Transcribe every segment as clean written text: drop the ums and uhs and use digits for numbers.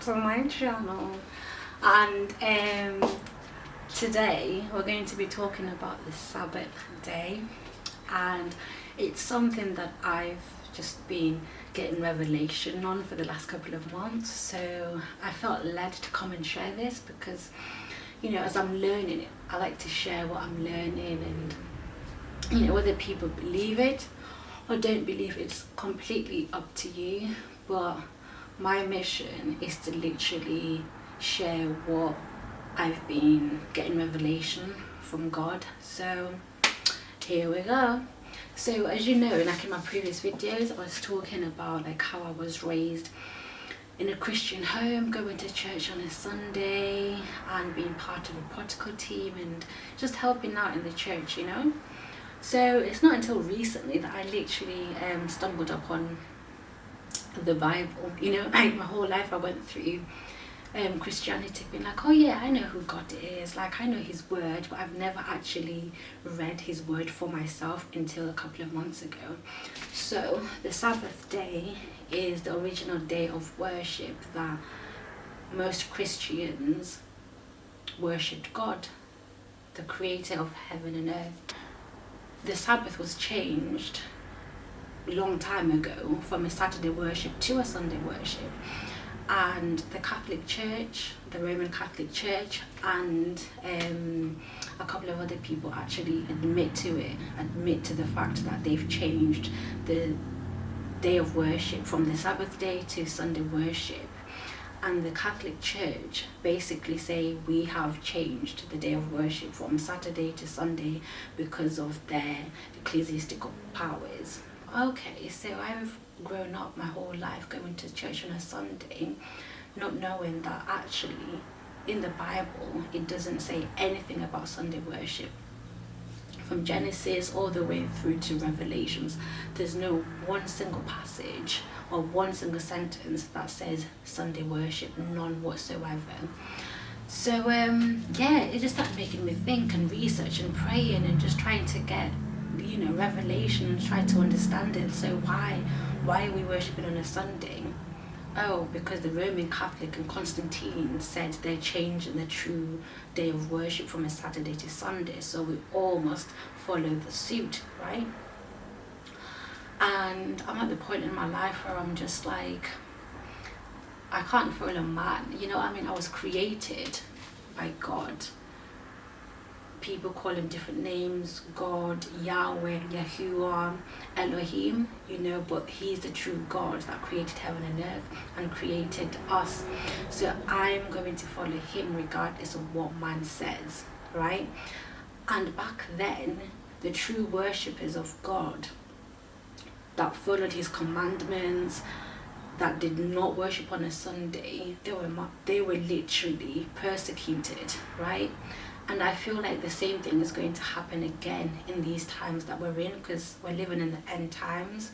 to my channel. And today we're going to be talking about the Sabbath day, and it's something that I've just been getting revelation on for the last couple of months. So I felt led to come and share this because, you know, as I'm learning it, I like to share what I'm learning, and you know, whether people believe it or don't believe it's completely up to you. But my mission is to literally share what I've been getting revelation from God. So here we go. So as you know, like in my previous videos, I was talking about like how I was raised in a Christian home, going to church on a Sunday and being part of a protocol team and just helping out in the church, you know. So it's not until recently that I literally stumbled upon the Bible. You know, like my whole life I went through Christianity being like, oh yeah, I know who God is, like I know his word, but I've never actually read his word for myself until a couple of months ago. So the Sabbath day is the original day of worship that most Christians worshipped God, the creator of heaven and earth. The Sabbath was changed a long time ago from a Saturday worship to a Sunday worship, and the Catholic Church, the Roman Catholic Church, and a couple of other people actually admit to the fact that they've changed the day of worship from the Sabbath day to Sunday worship. And the Catholic Church basically say we have changed the day of worship from Saturday to Sunday because of their ecclesiastical powers. Okay, so I've grown up my whole life going to church on a Sunday, not knowing that actually in the Bible it doesn't say anything about Sunday worship. From Genesis all the way through to Revelations, there's no one single passage or one single sentence that says Sunday worship, none whatsoever. So yeah, it just started making me think and research and praying and just trying to get, you know, revelation and try to understand it. So why are we worshipping on a Sunday? Oh, because the Roman Catholic and Constantine said they're changing the true day of worship from a Saturday to Sunday, so we all must follow the suit, right? And I'm at the point in my life where I'm just like, I can't follow man, you know what I mean? I was created by God. People call him different names, God, Yahweh, Yahuwah, Elohim, you know, but he's the true God that created heaven and earth and created us. So I'm going to follow him regardless of what man says, right? And back then, the true worshippers of God that followed his commandments, that did not worship on a Sunday, they were literally persecuted, right? And I feel like the same thing is going to happen again in these times that we're in, because we're living in the end times.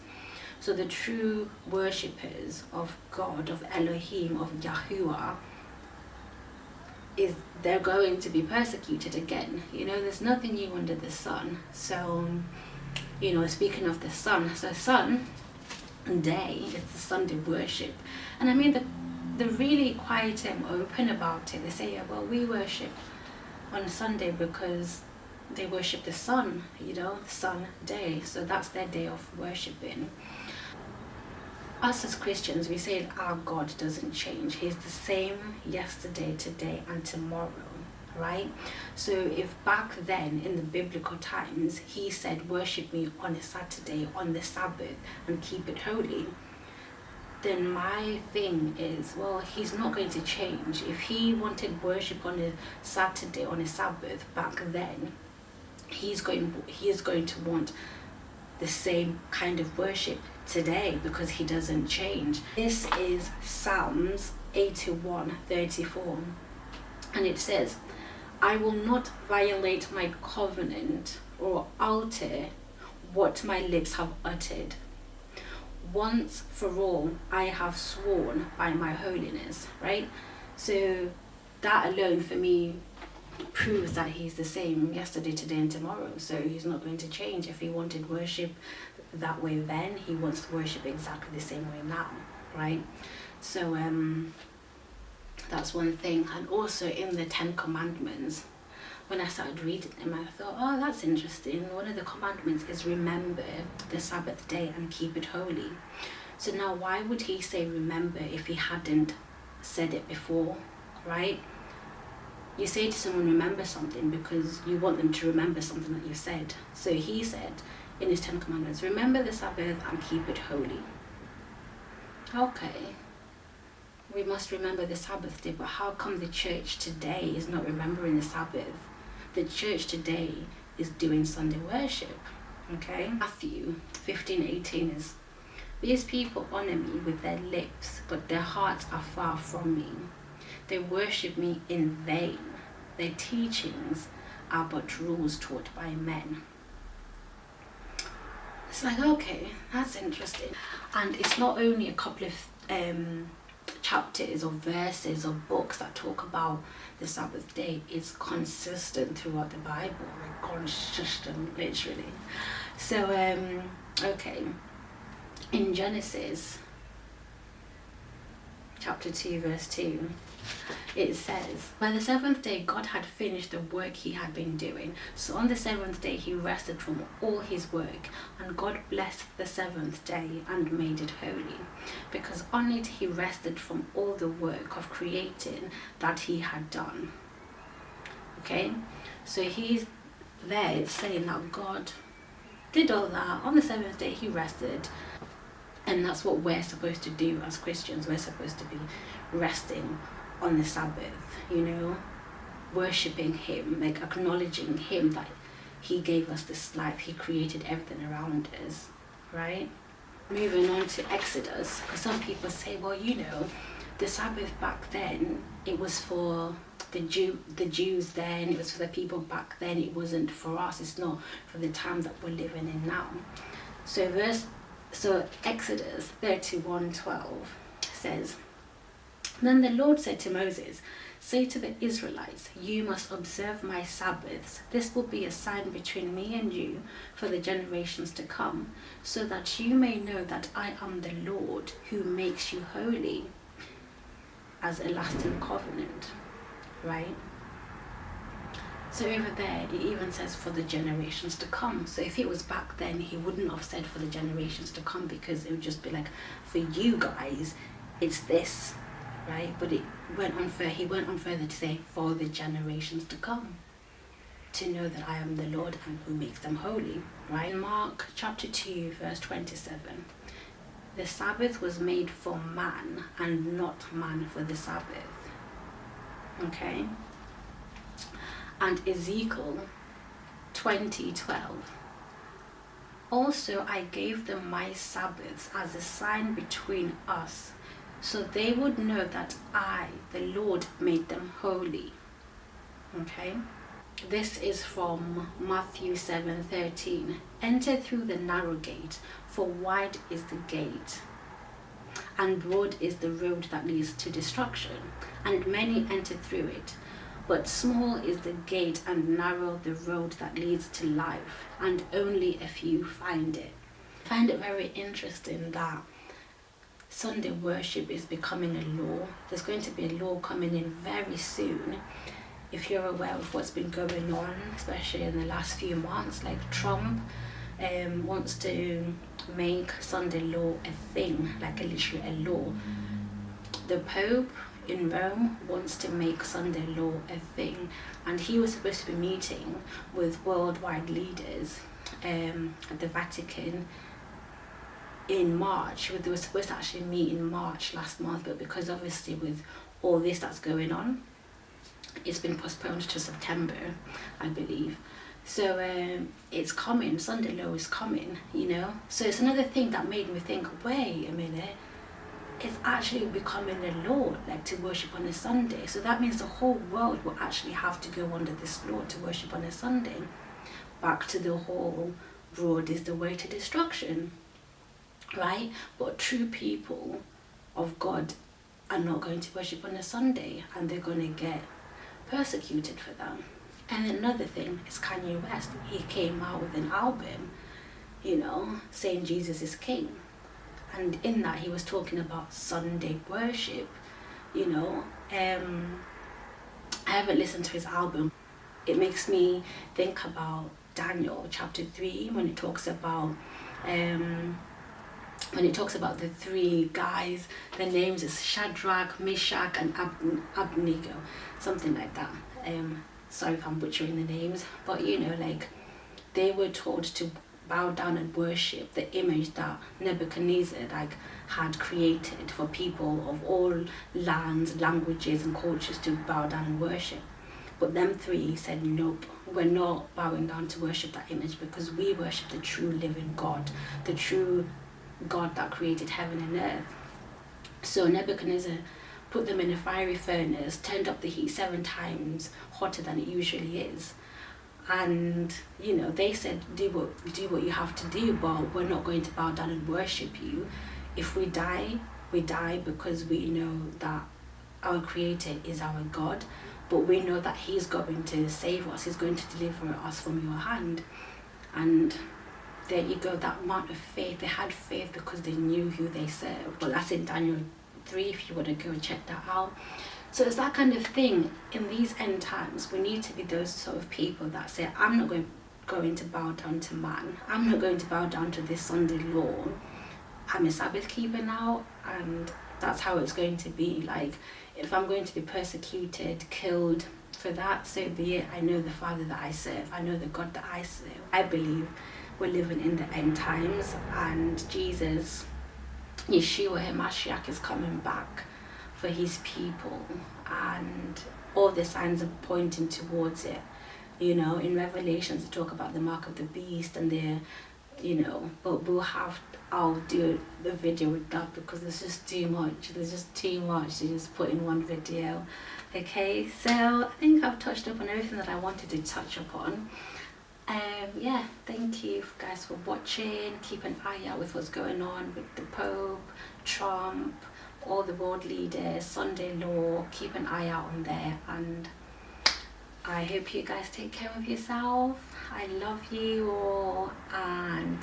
So the true worshippers of God, of Elohim, of Yahuwah, they're going to be persecuted again. You know, there's nothing new under the sun. So, you know, speaking of the sun, so sun day is the Sunday worship. And I mean, they're really quite open about it. They say, yeah, well, we worship on Sunday because they worship the sun, you know, the sun day, so that's their day of worshiping. Us as Christians, we say our God doesn't change. He's the same yesterday, today and tomorrow, right? So if back then in the biblical times he said worship me on a Saturday, on the Sabbath, and keep it holy, then my thing is, well, he's not going to change. If he wanted worship on a Saturday, on a Sabbath back then, he is going to want the same kind of worship today, because he doesn't change. This is Psalms 81:34, and it says, I will not violate my covenant or alter what my lips have uttered. Once for all, I have sworn by my holiness, right? So that alone for me proves that he's the same yesterday, today and tomorrow. So he's not going to change. If he wanted worship that way then, he wants to worship exactly the same way now, right? So That's one thing. And also in the 10 Commandments, when I started reading them, I thought, oh, that's interesting. One of the commandments is remember the Sabbath day and keep it holy. So now why would he say remember if he hadn't said it before, right? You say to someone remember something because you want them to remember something that you said. So he said in his 10 Commandments, remember the Sabbath and keep it holy. Okay, we must remember the Sabbath day, but how come the church today is not remembering the Sabbath? The church today is doing Sunday worship, okay? Matthew 15:18 is, these people honor me with their lips, but their hearts are far from me. They worship me in vain. Their teachings are but rules taught by men. It's like, okay, that's interesting. And it's not only a couple of chapters or verses or books that talk about the Sabbath day. It's consistent throughout the Bible, like consistent, literally. So, okay, in Genesis chapter 2 verse 2, it says, by the seventh day God had finished the work he had been doing. So on the seventh day he rested from all his work, and God blessed the seventh day and made it holy, because on it he rested from all the work of creating that he had done. Okay, so he's there, it's saying that God did all that. On the seventh day he rested, and that's what we're supposed to do as Christians. We're supposed to be resting on the Sabbath, you know, worshipping him, like acknowledging him that he gave us this life, he created everything around us, right? Moving on to Exodus, because some people say, well, you know, the Sabbath back then, it was for the Jews then, it was for the people back then, it wasn't for us, it's not for the time that we're living in now. So Exodus 31:12 says, then the Lord said to Moses, say to the Israelites, you must observe my Sabbaths. This will be a sign between me and you for the generations to come, so that you may know that I am the Lord who makes you holy, as a lasting covenant, right? So over there, it even says for the generations to come. So if it was back then, he wouldn't have said for the generations to come, because it would just be like, for you guys, it's this, right? But he went on further to say for the generations to come, to know that I am the Lord and who makes them holy, right? In Mark chapter 2 verse 27, the Sabbath was made for man and not man for the Sabbath, okay? And Ezekiel 20:12, also I gave them my Sabbaths as a sign between us, so they would know that I, the Lord, made them holy. Okay? This is from Matthew 7:13. Enter through the narrow gate, for wide is the gate, and broad is the road that leads to destruction, and many enter through it. But small is the gate and narrow the road that leads to life, and only a few find it. I find it very interesting that Sunday worship is becoming a law. There's going to be a law coming in very soon. If you're aware of what's been going on, especially in the last few months, like Trump wants to make Sunday law a thing, like literally a law. The Pope in Rome wants to make Sunday law a thing, and he was supposed to be meeting with worldwide leaders at the Vatican in March. They were supposed to actually meet in March last month, but because obviously with all this that's going on, it's been postponed to September, I believe. So it's coming, Sunday law is coming, you know. So it's another thing that made me think, wait a minute, it's actually becoming a law, like to worship on a Sunday. So that means the whole world will actually have to go under this law to worship on a Sunday. Back to the whole broad is the way to destruction, right? But true people of God are not going to worship on a Sunday, and they're going to get persecuted for that. And another thing is Kanye West. He came out with an album, you know, saying Jesus is King. And in that he was talking about Sunday worship, you know, I haven't listened to his album. It makes me think about Daniel chapter 3 when it talks about the three guys. Their names is Shadrach, Meshach, and Abednego, something like that. Sorry if I'm butchering the names, but like they were told to bow down and worship the image that Nebuchadnezzar had created for people of all lands, languages, and cultures to bow down and worship. But them three said, nope, we're not bowing down to worship that image, because we worship the true living God, the true God that created heaven and earth. So Nebuchadnezzar put them in a fiery furnace, turned up the heat 7 times hotter than it usually is. And they said, do what you have to do, but we're not going to bow down and worship you. If we die, we die because we know that our Creator is our God, but we know that He's going to save us, He's going to deliver us from your hand. And there you go, that amount of faith. They had faith because they knew who they served. Well, that's in Daniel 3 if you want to go and check that out. So it's that kind of thing. In these end times, we need to be those sort of people that say, I'm not going to bow down to man. I'm not going to bow down to this Sunday law. I'm a Sabbath keeper now, and that's how it's going to be. Like, if I'm going to be persecuted, killed for that, so be it. I know the Father that I serve. I know the God that I serve. I believe we're living in the end times, and Jesus, Yeshua HaMashiach, is coming back for his people, and all the signs are pointing towards it. In Revelations they talk about the mark of the beast and but I'll do the video with that because there's just too much to just put in one video. Okay, so I think I've touched up on everything that I wanted to touch upon. Yeah, thank you guys for watching. Keep an eye out with what's going on with the Pope, Trump, all the world leaders, Sunday law. Keep an eye out on there, and I hope you guys take care of yourself. I love you all, and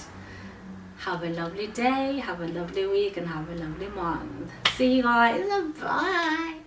have a lovely day, have a lovely week, and have a lovely month. See you guys, bye.